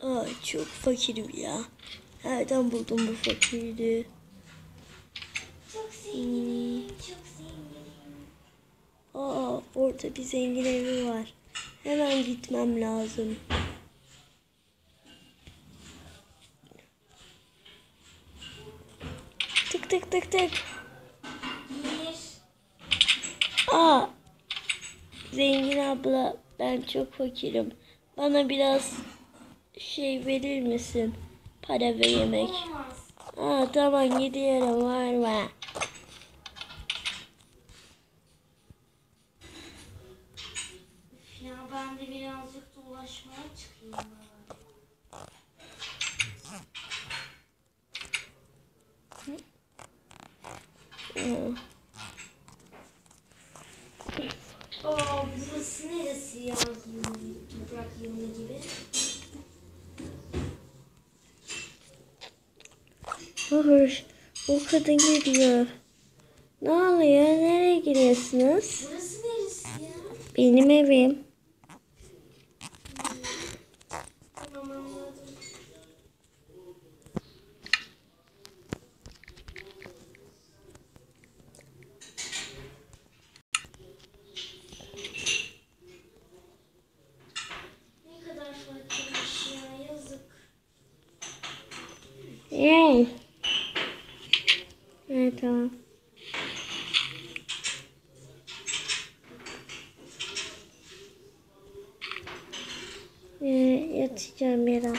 Ay çok fakirim ya. Nereden buldum bu fakirliği? Çok zenginim, çok zenginim. Orada bir zengin evi var. Hemen gitmem lazım. Tık tık tık tık. Bir. Zengin abla, ben çok fakirim. Bana biraz şey verir misin? Para ve yemek. Olmaz. Tamam, gidiyorum, var mı? Ya ben de birazcık dolaşmaya çıkayım bari. Burası neresi ya? Toprak yığını gibi. Hoş, o kadın gidiyor. Ne oluyor? Nereye gidiyorsunuz? Burası neresi ya? Benim evim. Tamam anladım. Ne kadar farklıymış ya, yazık. Evet, tamam. Yatacağım biraz.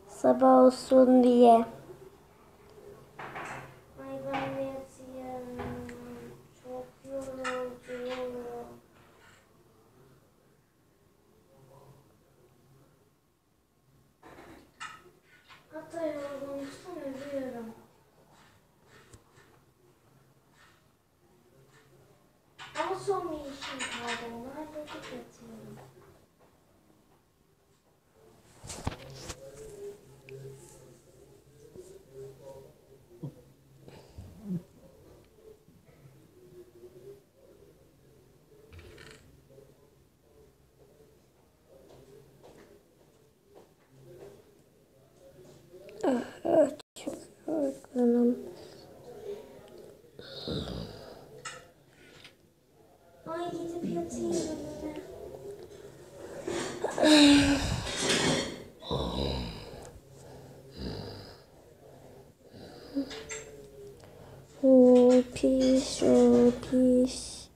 Sabah olsun diye. Ay ben de yatayım. Çok yoruldum. Hatta yorulmuştan ölüyorum. Ama son bir işim kaldı. Onu halledip yatıyorum. Çok yorgunum. Ay gidip yatayım ben. Pis, pis.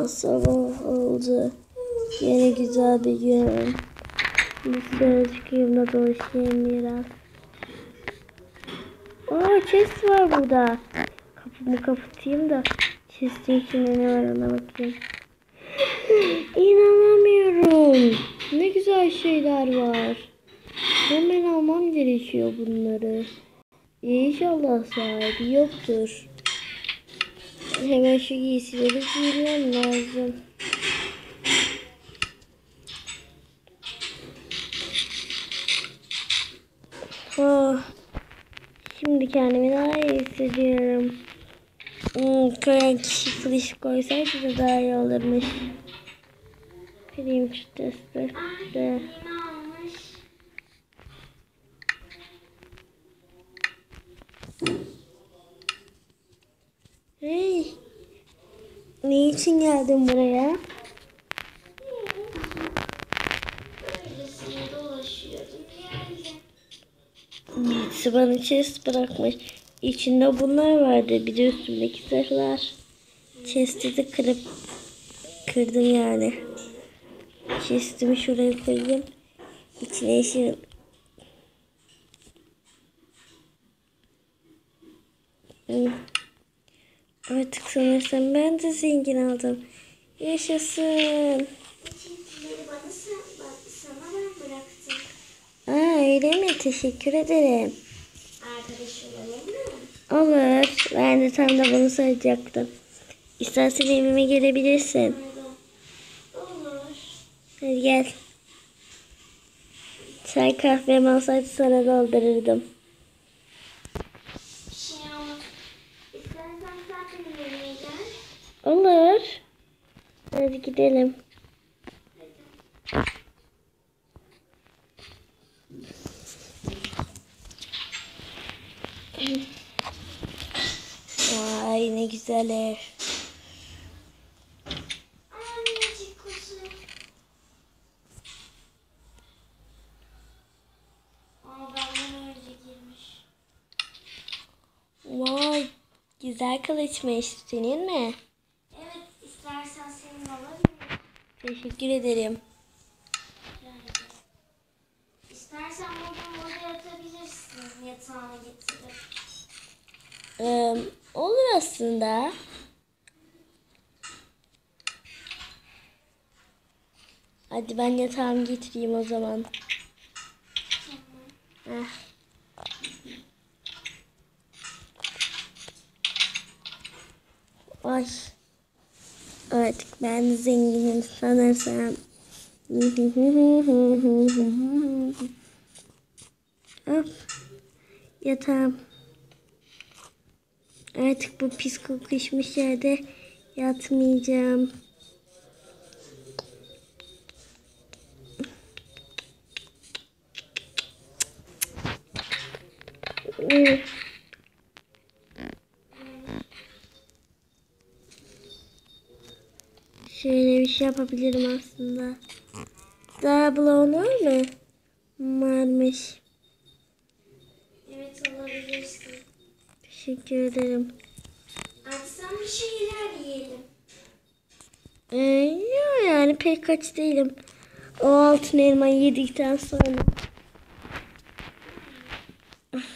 Sabah oldu. Yine güzel bir gün. Dışarı çıkayım da dolaşayım biraz. Chest var burada. Kapımı kapatayım da chest'in içinde ne var ona bakayım. İnanamıyorum. Ne güzel şeyler var. Hemen almam gerekiyor bunları. İnşallah sahibi yoktur. Hemen şu giysileri giymem lazım. Şimdi kendimi daha iyi hissediyorum. Koyan kişi kılıç koysaydı da daha iyi olurmuş. Kırayım şu testi. Yine almış. Hey. Ne için geldin buraya? Öylesine dolaşıyordum. Geldim. Birisi bana chest bırakmış. İçinde bunlar vardı. Bir de üstümdeki zırhlar. Chest'i de kırdım yani. Chest'imi şuraya koyayım. İçine yaşayayım. Artık sanırsam ben de zengin oldum. Yaşasın. Bizimkileri sana ben bıraktım. Öyle mi? Teşekkür ederim. Arkadaş olalım mı? Olur. Ben de tam da bunu söyleyecektim. İstersen evime gelebilirsin. Olur. Hadi gel. Çay kahvem olsaydı sana doldururdum. Şey ama istersen sen benim evime gel. Olur. Hadi gidelim. Vay ne güzel ev. Annecik kuzu. Aa, benden önce girmiş. Vay güzel kılıçmış. Senin mi? Evet, istersen senin alabilirim. Teşekkür ederim. İstersen burada yatabilirsin, yatağını getirip. Olur aslında. Hadi ben yatağımı getireyim o zaman. Tamam. Heh. Ay. Artık ben zenginim sanırsam. Hop. Yatağım. Artık bu pis kokuşmuş yerde yatmayacağım. Şöyle bir şey yapabilirim aslında. Daha bloğun var mı? Varmış. Evet, alabilirsin. Teşekkür ederim. Açsam bir şeyler yiyelim. Yok yani pek aç değilim. O altın elmayı yedikten sonra.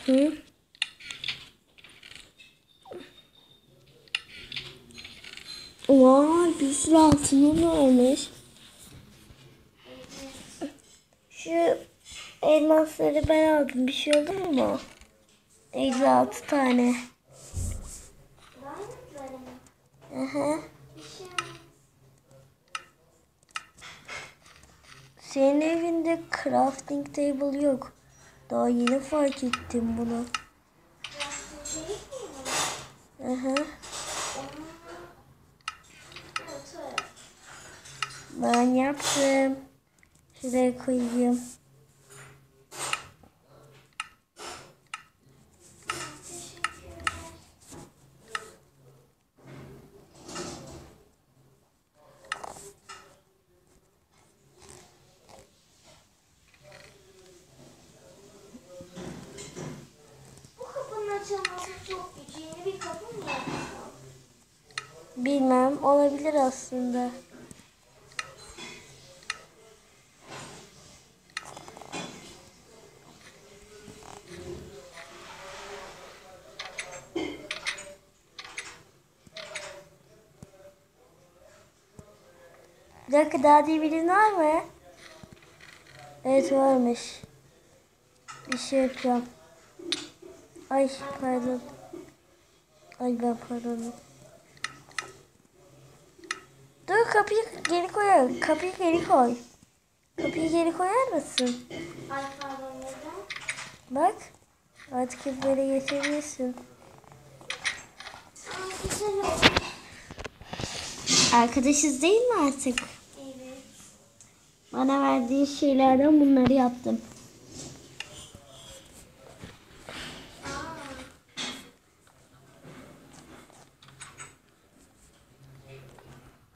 Hı. Vay bir sürü altınım varmış. Şu elmasları ben aldım. Bir şey olur mu? 56 tane. Diamondları mı? Aha. Bir şey mi? Senin evinde crafting table yok. Daha yeni fark ettim bunu. Crafting değil mi? Aha. Evet, evet. Ben yaptım. Şuraya koyayım. Teşekkürler. Bu kapının açılması çok güç. Yeni bir kapı mı yapsam? Bilmem olabilir aslında. Bir dakika daha diyebilin var mı? Evet varmış. Bir şey yapacağım. Ay pardon. Ay ben pardon. Dur kapıyı geri koy. Kapıyı geri koy. Kapıyı geri koyar mısın? Ay pardon, neden? Bak. Artık hep böyle geçebilirsin. Aa, güzel oldu. Arkadaşız değil mi artık? Evet. Bana verdiği şeylerden bunları yaptım.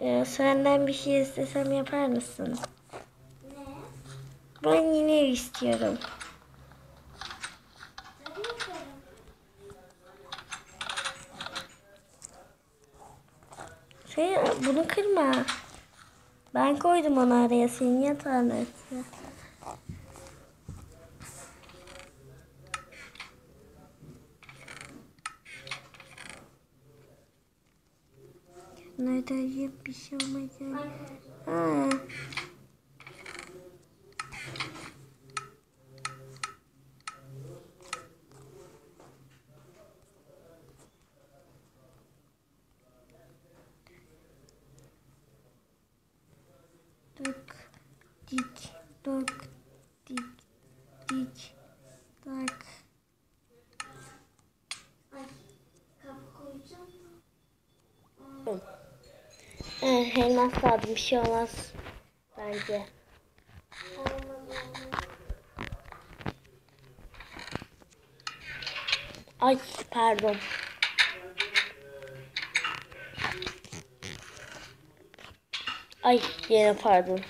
Aa, Senden bir şey istesem yapar mısın? ne? Ben yine ev istiyorum. Tabii yaparım. Sen bunu kırma. Ben koydum onu araya senin yatağın üstüne. Nerede yiyip bir şey olmayacak. Ha. Dök, dik, dök, dik, dik, tak. Ay, kapı koyacağım mı? elmas lazım. Bir şey olmaz. Bence. Ay pardon. Ay yine pardon.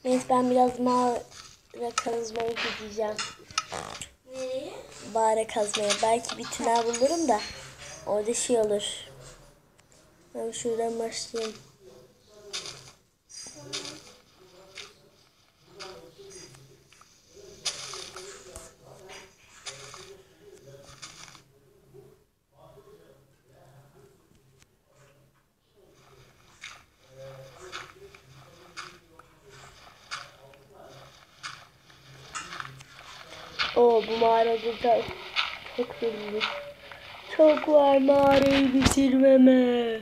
Neyse ben biraz mağara kazmaya gideceğim. Nereye? Mağara kazmaya. Belki bir tünel bulurum da orada şey olur. Ben şuradan başlayayım. Oo bu mağarada da çok hızlı. Çok var mağarayı bitirmeme.